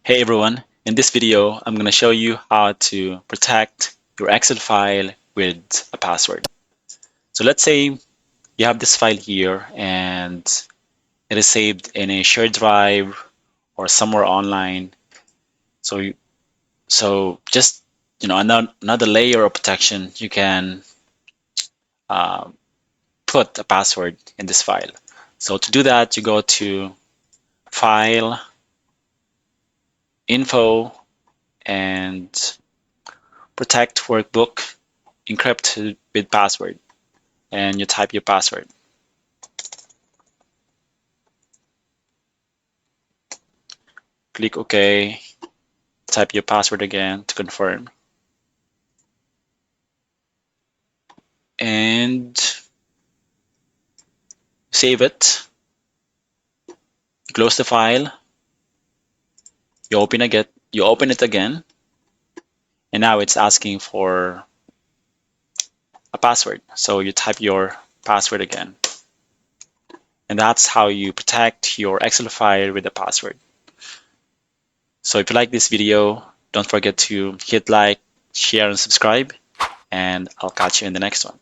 Hey everyone, in this video I'm going to show you how to protect your Excel file with a password. So let's say you have this file here and it is saved in a shared drive or somewhere online. So just another layer of protection, you can uh, put a password in this file. So to do that, you go to File, Info, and Protect Workbook, Encrypt with Password, and you type your password. Click OK, type your password again to confirm, and save it. Close the file, you open it again, and now it's asking for a password. So you type your password again. And that's how you protect your Excel file with a password. So if you like this video, don't forget to hit like, share, and subscribe, and I'll catch you in the next one.